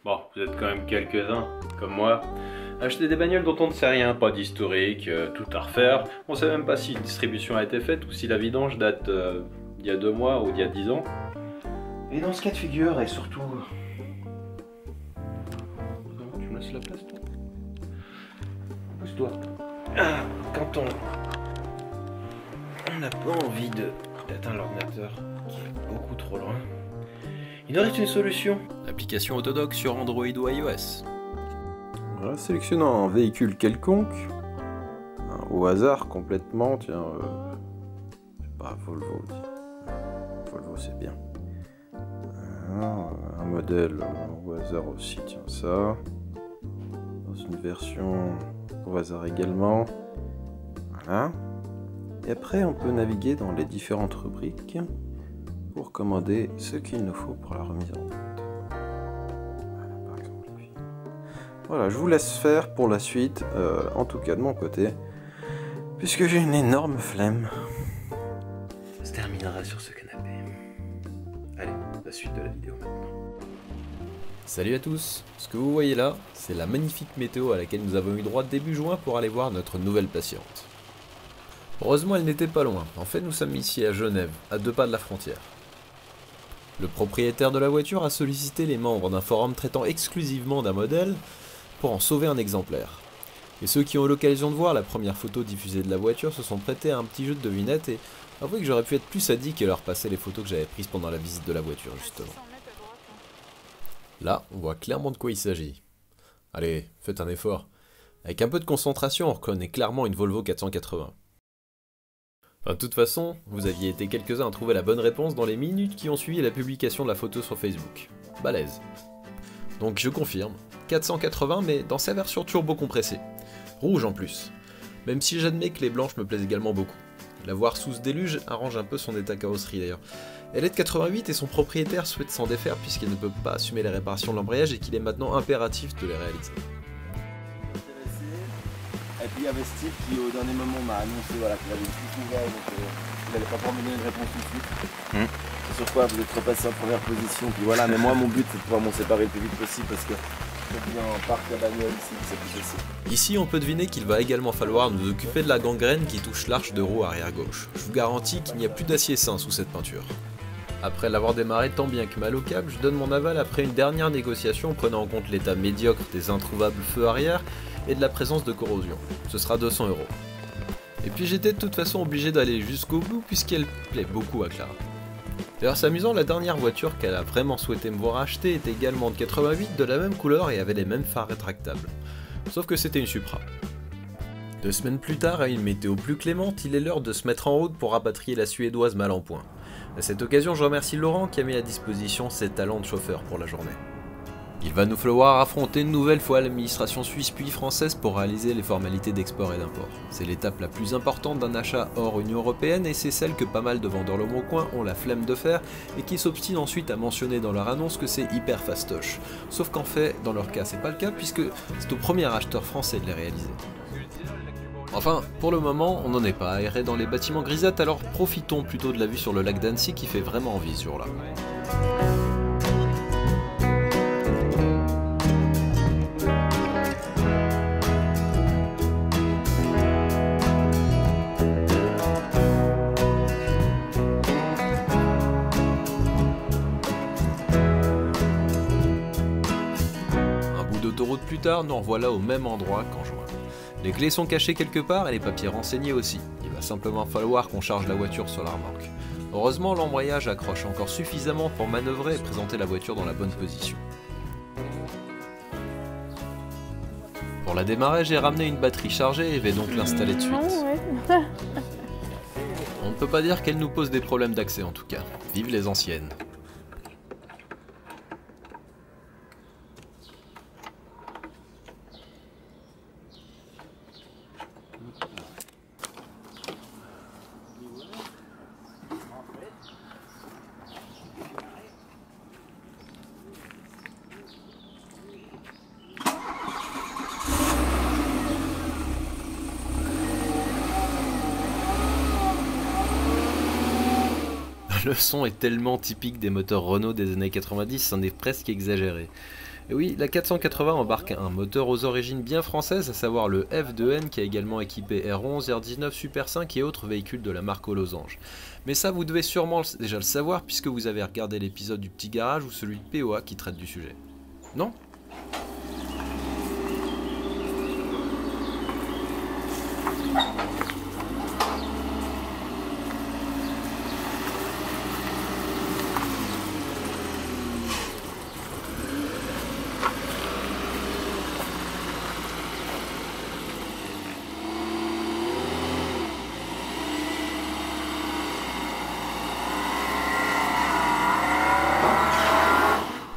Bon, vous êtes quand même quelques-uns, comme moi. Acheter des bagnoles dont on ne sait rien, pas d'historique, tout à refaire. On sait même pas si une distribution a été faite ou si la vidange date d'il y a 2 mois ou d'il y a 10 ans. Et dans ce cas de figure, et surtout... Non, tu me laisses la place, toi? Pousse-toi. Ah, quand on n'a pas envie d'éteindre l'ordinateur, qui est beaucoup trop loin, il nous reste une solution. L'application Autodoc sur Android ou iOS. Voilà, sélectionnant un véhicule quelconque, au hasard complètement, tiens, je sais pas, Volvo, Volvo c'est bien. Un modèle au hasard aussi, tiens ça. Dans une version au hasard également. Voilà. Et après on peut naviguer dans les différentes rubriques pour commander ce qu'il nous faut pour la remise en vente. Voilà, par exemple. Voilà, je vous laisse faire pour la suite, en tout cas de mon côté, puisque j'ai une énorme flemme. Ça se terminera sur ce canapé. Allez, la suite de la vidéo maintenant. Salut à tous, ce que vous voyez là, c'est la magnifique météo à laquelle nous avons eu droit début juin pour aller voir notre nouvelle patiente. Heureusement elle n'était pas loin, en fait nous sommes ici à Genève, à 2 pas de la frontière. Le propriétaire de la voiture a sollicité les membres d'un forum traitant exclusivement d'un modèle pour en sauver un exemplaire. Et ceux qui ont eu l'occasion de voir la première photo diffusée de la voiture se sont prêtés à un petit jeu de devinette et avouez que j'aurais pu être plus sadique et leur passer les photos que j'avais prises pendant la visite de la voiture justement. Là, on voit clairement de quoi il s'agit. Allez, faites un effort. Avec un peu de concentration, on reconnaît clairement une Volvo 480. Enfin, de toute façon, vous aviez été quelques-uns à trouver la bonne réponse dans les minutes qui ont suivi la publication de la photo sur Facebook. Balèze. Donc je confirme, 480 mais dans sa version turbo compressée. Rouge en plus. Même si j'admets que les blanches me plaisent également beaucoup. La voir sous ce déluge arrange un peu son état carrosserie d'ailleurs. Elle est de 88 et son propriétaire souhaite s'en défaire puisqu'elle ne peut pas assumer les réparations de l'embrayage et qu'il est maintenant impératif de les réaliser. Et puis il y avait Steve qui au dernier moment m'a annoncé qu'il avait une petite nouvelle, donc il n'allait pas pouvoir me donner une réponse tout de suite. C'est sur quoi vous êtes repassé en première position, puis voilà, mais moi mon but c'est de pouvoir m'en séparer le plus vite possible parce que c'est bien un parc à bagnole ici, c'est plus facile. Ici on peut deviner qu'il va également falloir nous occuper de la gangrène qui touche l'arche de roue arrière gauche. Je vous garantis qu'il n'y a plus d'acier sain sous cette peinture. Après l'avoir démarré tant bien que mal au câble, je donne mon aval après une dernière négociation prenant en compte l'état médiocre des introuvables feux arrière et de la présence de corrosion. Ce sera 200 €. Et puis j'étais de toute façon obligé d'aller jusqu'au bout puisqu'elle plaît beaucoup à Clara. D'ailleurs c'est amusant, la dernière voiture qu'elle a vraiment souhaité me voir acheter était également de 88, de la même couleur et avait les mêmes phares rétractables. Sauf que c'était une Supra. 2 semaines plus tard, à une météo plus clémente, il est l'heure de se mettre en route pour rapatrier la suédoise mal en point. À cette occasion, je remercie Laurent qui a mis à disposition ses talents de chauffeur pour la journée. Il va nous falloir affronter une nouvelle fois l'administration suisse puis française pour réaliser les formalités d'export et d'import. C'est l'étape la plus importante d'un achat hors Union Européenne et c'est celle que pas mal de vendeurs le coin ont la flemme de faire et qui s'obstinent ensuite à mentionner dans leur annonce que c'est hyper fastoche. Sauf qu'en fait, dans leur cas, c'est pas le cas puisque c'est au premier acheteur français de les réaliser. Enfin, pour le moment, on n'en est pas aéré dans les bâtiments grisâtres, alors profitons plutôt de la vue sur le lac d'Annecy qui fait vraiment envie ce jour-là. Un bout d'autoroute plus tard, nous revoilà au même endroit qu'en juin. Les clés sont cachées quelque part et les papiers renseignés aussi. Il va simplement falloir qu'on charge la voiture sur la remorque. Heureusement, l'embrayage accroche encore suffisamment pour manœuvrer et présenter la voiture dans la bonne position. Pour la démarrer, j'ai ramené une batterie chargée et vais donc l'installer de suite. On ne peut pas dire qu'elle nous pose des problèmes d'accès en tout cas. Vive les anciennes. Le son est tellement typique des moteurs Renault des années 90, c'en est presque exagéré. Et oui, la 480 embarque un moteur aux origines bien françaises, à savoir le F2N qui a également équipé R11, R19, Super 5 et autres véhicules de la marque aux losanges. Mais ça, vous devez sûrement déjà le savoir puisque vous avez regardé l'épisode du Petit Garage ou celui de POA qui traite du sujet. Non ?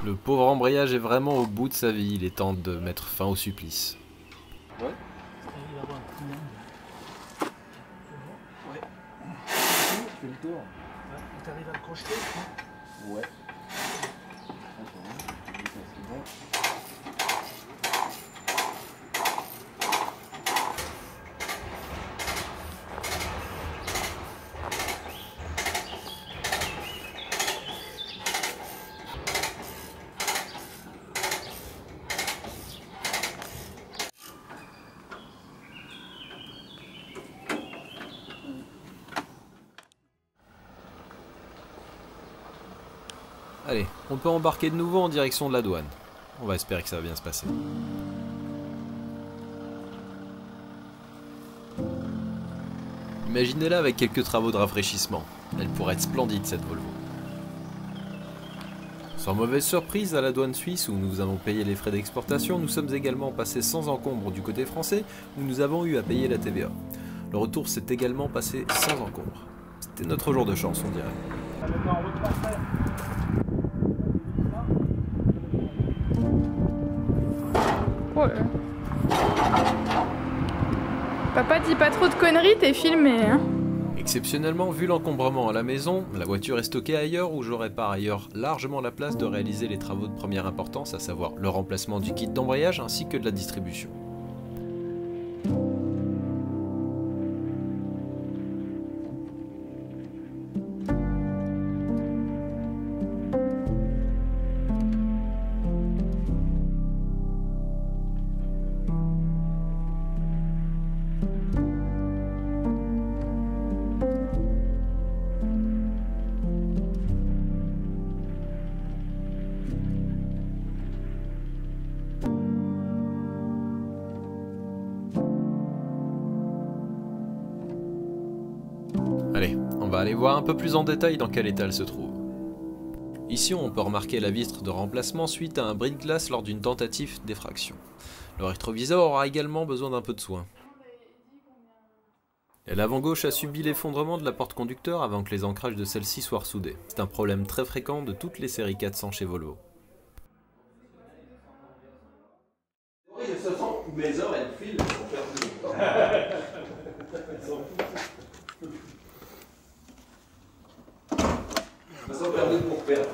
Le pauvre embrayage est vraiment au bout de sa vie, il est temps de mettre fin au supplice. Ouais. Tu fais le tour. Ouais. T'arrives à le crocheter? Ouais. Allez, on peut embarquer de nouveau en direction de la douane. On va espérer que ça va bien se passer. Imaginez-la avec quelques travaux de rafraîchissement. Elle pourrait être splendide cette Volvo. Sans mauvaise surprise, à la douane suisse où nous avons payé les frais d'exportation, nous sommes également passés sans encombre du côté français où nous avons eu à payer la TVA. Le retour s'est également passé sans encombre. C'était notre jour de chance, on dirait. Ouais. Papa, dis pas trop de conneries, t'es filmé, hein. Exceptionnellement, vu l'encombrement à la maison, la voiture est stockée ailleurs où j'aurai par ailleurs largement la place de réaliser les travaux de première importance, à savoir le remplacement du kit d'embrayage ainsi que de la distribution. Allez, on va aller voir un peu plus en détail dans quel état elle se trouve. Ici, on peut remarquer la vitre de remplacement suite à un bris de glace lors d'une tentative d'effraction. Le rétroviseur aura également besoin d'un peu de soin. Et l'avant gauche a subi l'effondrement de la porte conducteur avant que les ancrages de celle-ci soient ressoudés. C'est un problème très fréquent de toutes les séries 400 chez Volvo. Oui, de toute façon, mes heures, elles filent pour faire du temps. Elles sont perdues pour perdre.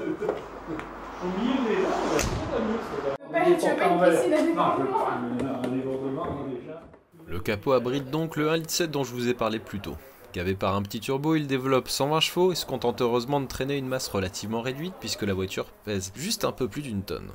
Au milieu des arbres, c'est pas mieux, Tu veux pas une piscine à débordement déjà. Le capot abrite donc le 1,7 litre dont je vous ai parlé plus tôt. Gavé par un petit turbo, il développe 120 chevaux et se contente heureusement de traîner une masse relativement réduite puisque la voiture pèse juste un peu plus d'une tonne.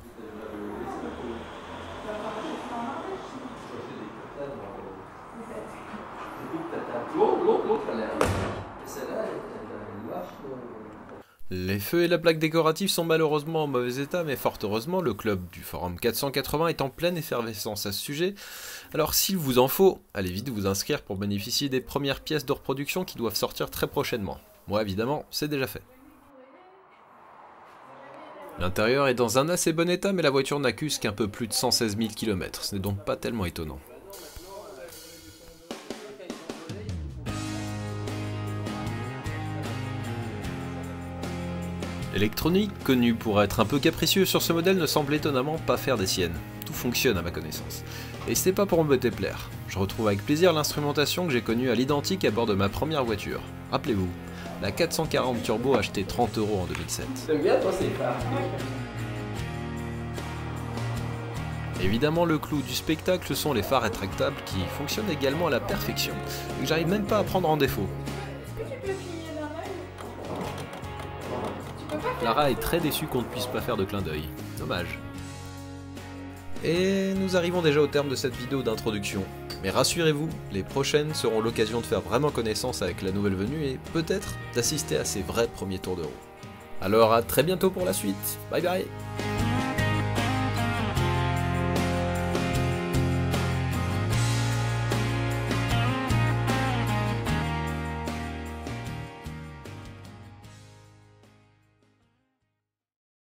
Les feux et la plaque décorative sont malheureusement en mauvais état, mais fort heureusement, le club du forum 480 est en pleine effervescence à ce sujet. Alors s'il vous en faut, allez vite vous inscrire pour bénéficier des premières pièces de reproduction qui doivent sortir très prochainement. Moi évidemment, c'est déjà fait. L'intérieur est dans un assez bon état, mais la voiture n'accuse qu'un peu plus de 116 000 km, ce n'est donc pas tellement étonnant. L'électronique, connue pour être un peu capricieux sur ce modèle, ne semble étonnamment pas faire des siennes. Tout fonctionne à ma connaissance. Et c'est pas pour me déplaire. Je retrouve avec plaisir l'instrumentation que j'ai connue à l'identique à bord de ma première voiture. Rappelez-vous, la 440 Turbo achetée 30 € en 2007. T'aimes bien toi ces phares? Évidemment, le clou du spectacle, ce sont les phares rétractables qui fonctionnent également à la perfection et que j'arrive même pas à prendre en défaut. Lara est très déçue qu'on ne puisse pas faire de clin d'œil. Dommage. Et nous arrivons déjà au terme de cette vidéo d'introduction. Mais rassurez-vous, les prochaines seront l'occasion de faire vraiment connaissance avec la nouvelle venue et peut-être d'assister à ses vrais premiers tours de roue. Alors à très bientôt pour la suite, bye bye.